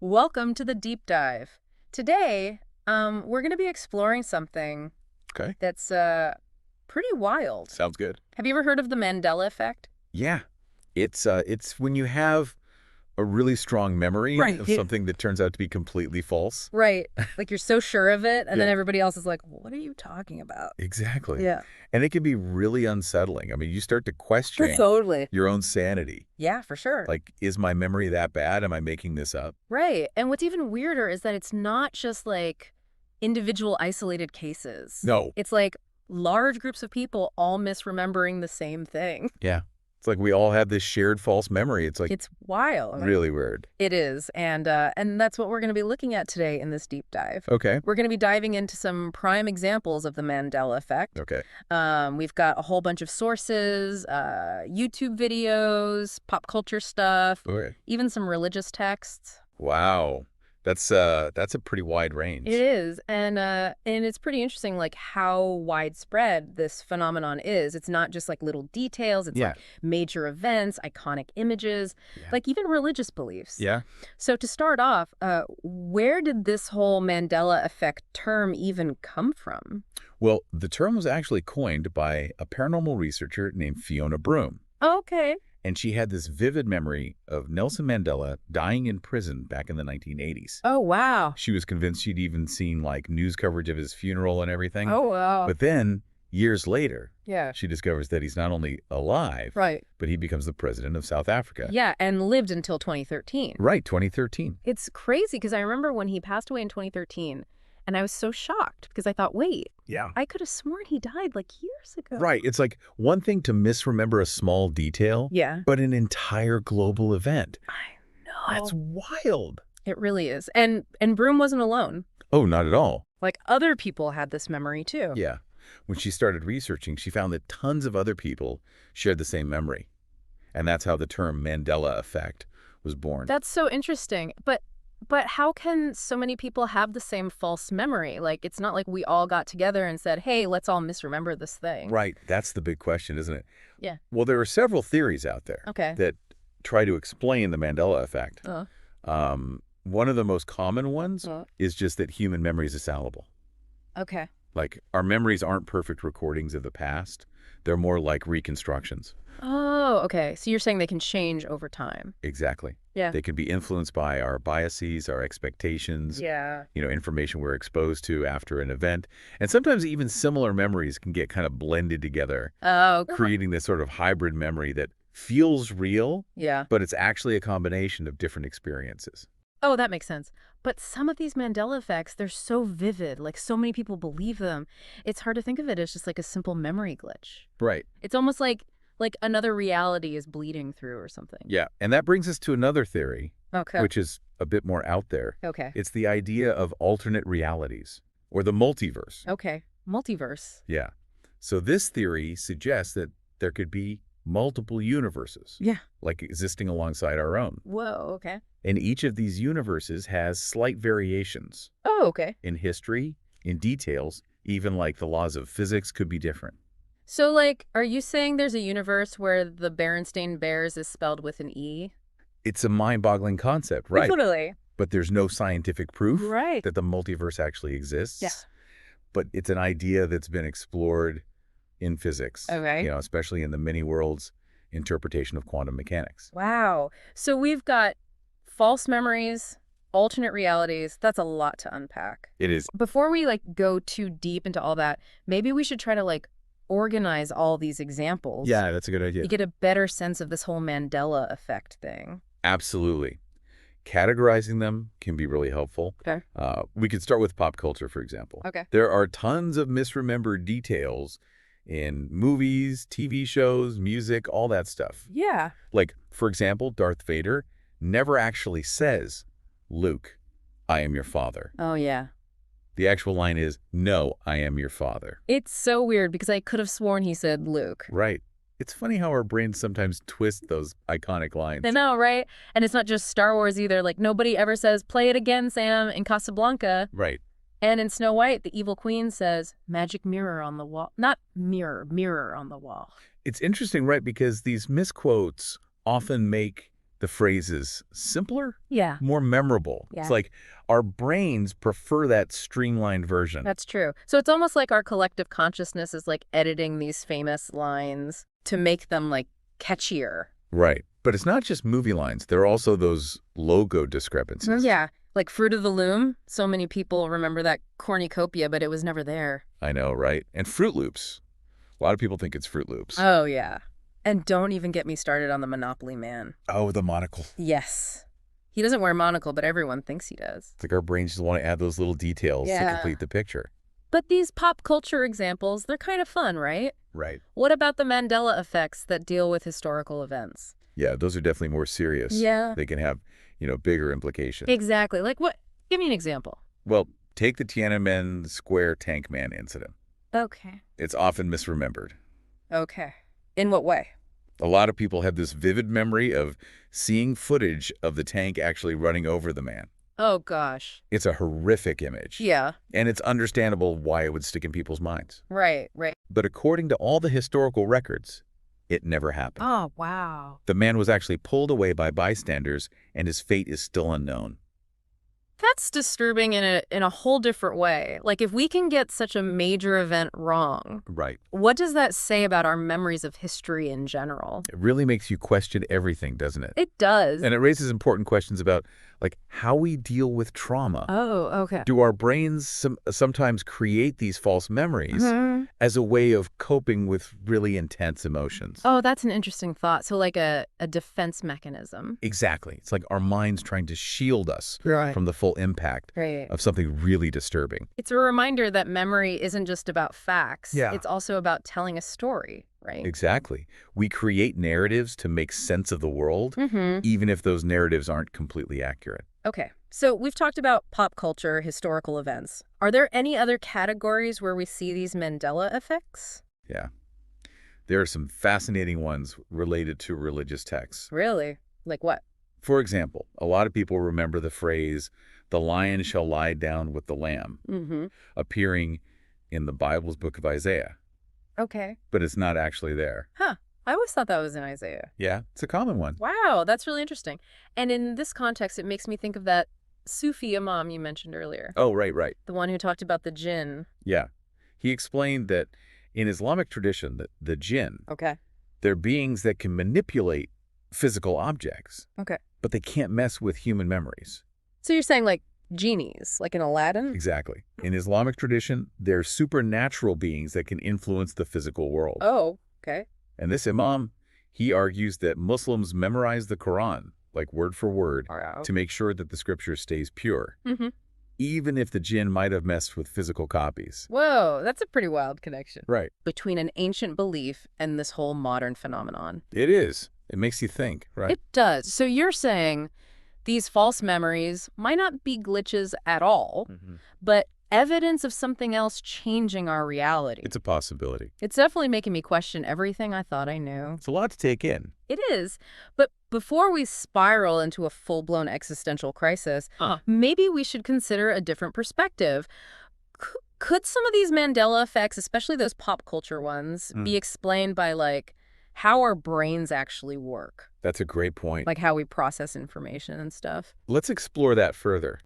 Welcome to the deep dive. Today, we're going to be exploring something Okay. that's pretty wild. Sounds good. Have you ever heard of the Mandela Effect? Yeah. It's when you have a really strong memory Right. of something that turns out to be completely false. Right. Like you're so sure of it, and then Yeah. everybody else is like, what are you talking about? Exactly. Yeah. And it can be really unsettling. I mean, you start to question Totally. your own sanity. Yeah, for sure. Like, is my memory that bad? Am I making this up? Right. And what's even weirder is that it's not just like individual isolated cases. No. It's like large groups of people all misremembering the same thing. Yeah. It's like we all have this shared false memory. It's like It's wild. really weird. It is, and that's what we're going to be looking at today in this deep dive. Okay. We're going to be diving into some prime examples of the Mandela Effect. Okay. We've got a whole bunch of sources, YouTube videos, pop culture stuff, Okay. even some religious texts. Wow. That's a pretty wide range. It is, and it's pretty interesting, like how widespread this phenomenon is. It's not just like little details; it's like major events, iconic images, like even religious beliefs. Yeah. So to start off, where did this whole Mandela Effect term even come from? Well, the term was actually coined by a paranormal researcher named Fiona Broome. Okay. And she had this vivid memory of Nelson Mandela dying in prison back in the 1980s. Oh, wow. She was convinced she'd even seen like news coverage of his funeral and everything. Oh, wow. But then, years later, Yeah. she discovers that he's not only alive, Right. but he becomes the president of South Africa. Yeah, and lived until 2013. Right, 2013. It's crazy because I remember when he passed away in 2013, and I was so shocked because I thought, wait, Yeah. I could have sworn he died like years ago. Right. It's like one thing to misremember a small detail, Yeah. but an entire global event. I know. That's wild. It really is. And Broome wasn't alone. Oh, not at all. Like other people had this memory too. Yeah. When she started researching, she found that tons of other people shared the same memory. And that's how the term Mandela Effect was born. That's so interesting. But how can so many people have the same false memory? Like, it's not like we all got together and said, hey, let's all misremember this thing. Right. That's the big question, isn't it? Yeah. Well, there are several theories out there that try to explain the Mandela Effect. One of the most common ones is just that human memory is fallible. Okay. Like, our memories aren't perfect recordings of the past. They're more like reconstructions. Oh, okay. So you're saying they can change over time. Exactly. Yeah. They can be influenced by our biases, our expectations, information we're exposed to after an event. And sometimes even similar memories can get kind of blended together, creating this sort of hybrid memory that feels real, but it's actually a combination of different experiences. Oh, that makes sense. But some of these Mandela effects, they're so vivid, like so many people believe them. It's hard to think of it as just like a simple memory glitch. Right. It's almost like another reality is bleeding through or something. Yeah. And that brings us to another theory, Okay. which is a bit more out there. Okay. It's the idea of alternate realities, or the multiverse. Okay. Multiverse. Yeah. So this theory suggests that there could be multiple universes, like existing alongside our own. Whoa, okay. And each of these universes has slight variations. Oh, okay. In history, in details, even like the laws of physics could be different. So, like, are you saying there's a universe where the Berenstain Bears is spelled with an E? It's a mind-boggling concept, right? Totally. But there's no scientific proof Right. that the multiverse actually exists. Yeah. But it's an idea that's been explored in physics, Okay. Especially in the many worlds interpretation of quantum mechanics. Wow. So we've got false memories, alternate realities. That's a lot to unpack. It is. Before we go too deep into all that, maybe we should try to organize all these examples. Yeah, that's a good idea. You get a better sense of this whole Mandela effect thing. Absolutely. Categorizing them can be really helpful. Okay. We could start with pop culture, for example. Okay. There are tons of misremembered details in movies, TV shows, music, all that stuff. Yeah. Like, for example, Darth Vader never actually says, "Luke, I am your father." Oh, yeah. The actual line is, "No, I am your father." It's so weird because I could have sworn he said Luke. Right. It's funny how our brains sometimes twist those iconic lines. I know, right? And it's not just Star Wars either. Like, nobody ever says, "Play it again, Sam," in Casablanca. Right. And in Snow White, the evil queen says, "Magic mirror on the wall." Not mirror on the wall. It's interesting, right? Because these misquotes often make the phrase is simpler, Yeah. more memorable. Yeah. It's like our brains prefer that streamlined version. That's true. So it's almost like our collective consciousness is like editing these famous lines to make them like catchier. Right. But it's not just movie lines. There are also those logo discrepancies. Yeah. Like Fruit of the Loom. So many people remember that cornucopia, but it was never there. I know, right? And Fruit Loops. A lot of people think it's Fruit Loops. Oh, yeah. And don't even get me started on the Monopoly Man. Oh, the monocle. Yes. He doesn't wear a monocle, but everyone thinks he does. It's like our brains just want to add those little details to complete the picture. But these pop culture examples, they're kind of fun, right? Right. What about the Mandela effects that deal with historical events? Yeah, those are definitely more serious. Yeah. They can have, bigger implications. Exactly. Like what? Give me an example. Well, take the Tiananmen Square Tank Man incident. Okay. It's often misremembered. Okay. In what way? A lot of people have this vivid memory of seeing footage of the tank actually running over the man. Oh, gosh. It's a horrific image. Yeah. And it's understandable why it would stick in people's minds. Right, right. But according to all the historical records, it never happened. Oh, wow. The man was actually pulled away by bystanders, and his fate is still unknown. That's disturbing in a whole different way. Like, if we can get such a major event wrong, Right. what does that say about our memories of history in general? It really makes you question everything, doesn't it? It does. And it raises important questions about, how we deal with trauma. Oh, okay. Do our brains sometimes create these false memories as a way of coping with really intense emotions? Oh, that's an interesting thought. So like a defense mechanism. Exactly. It's like our minds trying to shield us from the full impact of something really disturbing. It's a reminder that memory isn't just about facts. Yeah. It's also about telling a story, right? Exactly. We create narratives to make sense of the world, even if those narratives aren't completely accurate. Okay. So we've talked about pop culture, historical events. Are there any other categories where we see these Mandela effects? Yeah. There are some fascinating ones related to religious texts. Really? Like what? For example, a lot of people remember the phrase, "The lion shall lie down with the lamb," appearing in the Bible's book of Isaiah. Okay. But it's not actually there. Huh. I always thought that was in Isaiah. Yeah, it's a common one. Wow, that's really interesting. And in this context, it makes me think of that Sufi imam you mentioned earlier. Oh, right. The one who talked about the jinn. Yeah. He explained that in Islamic tradition, the jinn, they're beings that can manipulate physical objects. Okay. But they can't mess with human memories. So you're saying like genies, like in Aladdin? Exactly. In Islamic tradition, they're supernatural beings that can influence the physical world. Oh, okay. And this imam, he argues that Muslims memorize the Quran, like word for word, to make sure that the scripture stays pure, even if the jinn might have messed with physical copies. Whoa, that's a pretty wild connection. Right. Between an ancient belief and this whole modern phenomenon. It is. It makes you think, right? It does. So you're saying these false memories might not be glitches at all, but evidence of something else changing our reality. It's a possibility. It's definitely making me question everything I thought I knew. It's a lot to take in. It is. But before we spiral into a full-blown existential crisis, maybe we should consider a different perspective. Could some of these Mandela effects, especially those pop culture ones, be explained by, how our brains actually work? That's a great point. Like how we process information and stuff. Let's explore that further.